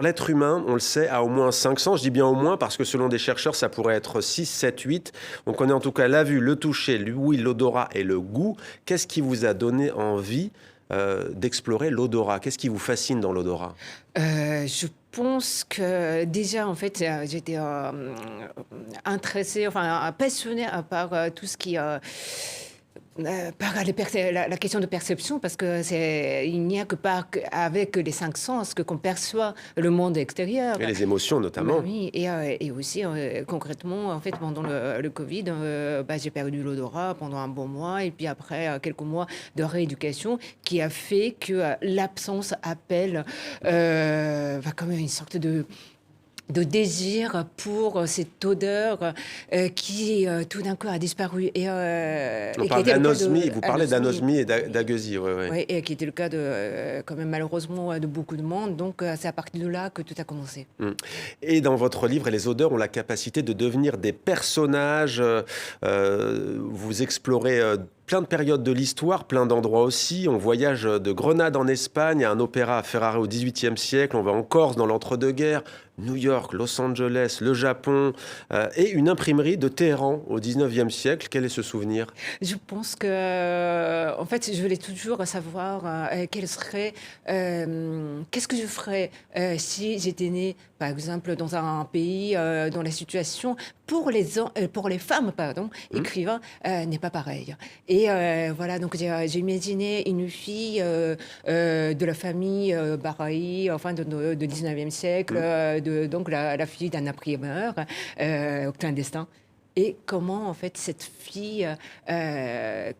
L'être humain, on le sait, a au moins 5 sens. Je dis bien au moins parce que selon des chercheurs, ça pourrait être 6, 7, 8. On connaît en tout cas la vue, le toucher, l'ouïe, l'odorat et le goût. Qu'est-ce qui vous a donné envie d'explorer l'odorat? Qu'est-ce qui vous fascine dans l'odorat? Je pense que déjà, en fait, j'étais intéressée, enfin passionnée par tout ce qui par la question de perception, parce que il n'y a que avec les cinq sens que qu'on perçoit le monde extérieur. Et les émotions Bah notamment. oui, et aussi concrètement, en fait, pendant le Covid, j'ai perdu l'odorat pendant un bon mois, et puis après quelques mois de rééducation, qui a fait que l'absence appelle quand même une sorte de désir pour cette odeur qui tout d'un coup a disparu On et qui parle était le cas d'anosmie, de vous parlez anosmie. d'anosmie et d'agueusie, oui, oui. Ouais, et qui était le cas de quand même malheureusement de beaucoup de monde. Donc c'est à partir de là que tout a commencé. Mm. Et dans votre livre, les odeurs ont la capacité de devenir des personnages. Vous explorez plein de périodes de l'histoire, plein d'endroits aussi. On voyage de Grenade en Espagne à un opéra à Ferrare au XVIIIe siècle. On va en Corse dans l'entre-deux-guerres, New York, Los Angeles, le Japon et une imprimerie de Téhéran au XIXe siècle. Quel est ce souvenir? Je pense que, en fait, je voulais toujours savoir quel serait, qu'est-ce que je ferais si j'étais née, par exemple, dans un pays dont la situation pour les femmes, pardon, écrivains, n'est pas pareille. Et voilà, donc j'ai imaginé une fille de la famille Baha'i, enfin de 19e siècle, donc la fille d'un imprimeur clandestin. Et comment, en fait, cette fille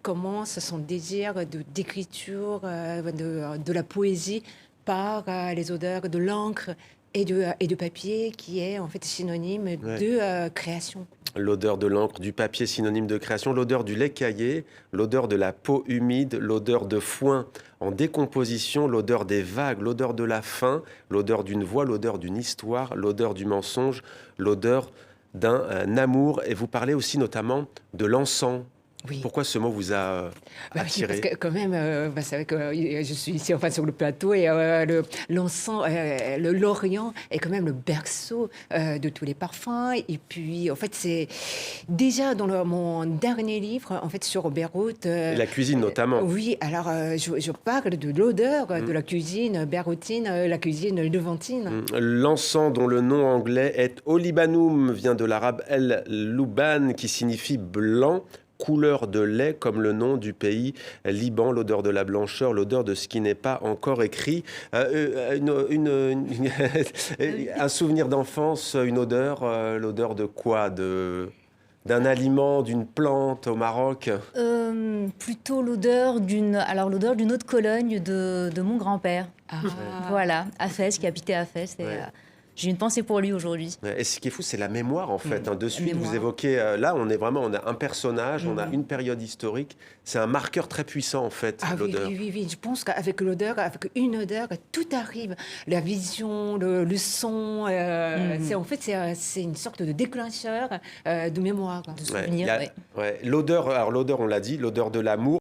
commence son désir d'écriture, de la poésie par les odeurs de l'encre et de papier, qui est en fait synonyme Ouais. de création. L'odeur de l'encre, du papier synonyme de création, l'odeur du lait caillé, l'odeur de la peau humide, l'odeur de foin en décomposition, l'odeur des vagues, l'odeur de la faim, l'odeur d'une voix, l'odeur d'une histoire, l'odeur du mensonge, l'odeur d'un amour. Et vous parlez aussi notamment de l'encens. Oui. Pourquoi ce mot vous a Bah oui, parce attiré? que quand même, c'est vrai que je suis ici enfin sur le plateau et l'encens, l'Orient est quand même le berceau de tous les parfums. Et puis, en fait, c'est déjà dans mon dernier livre, en fait, sur Beyrouth. Et la cuisine notamment. Oui, alors je parle de l'odeur de Mm. la cuisine beyrouthine, la cuisine levantine. L'encens, dont le nom anglais est Olibanum, vient de l'arabe El-Louban, qui signifie blanc, couleur de lait, comme le nom du pays Liban, l'odeur de la blancheur, l'odeur de ce qui n'est pas encore écrit. Un souvenir d'enfance, une odeur, l'odeur de quoi? D'un aliment, d'une plante au Maroc? Plutôt l'odeur d'une eau de Cologne de mon grand-père. Ah, Voilà, à Fès, qui habitait à Fès. Et, Ouais. j'ai une pensée pour lui aujourd'hui. Et ce qui est fou, c'est la mémoire en fait. De La suite, vous mémoire. évoquez, là, on a un personnage, on a une période historique. C'est un marqueur très puissant en fait, ah oui, l'odeur. oui, oui, oui. Je pense qu'avec l'odeur, avec une odeur, tout arrive. La vision, le son. En fait, c'est une sorte de déclencheur de mémoire. De Ouais, souvenirs, ouais. ouais. L'odeur, alors l'odeur, on l'a dit, l'odeur de l'amour.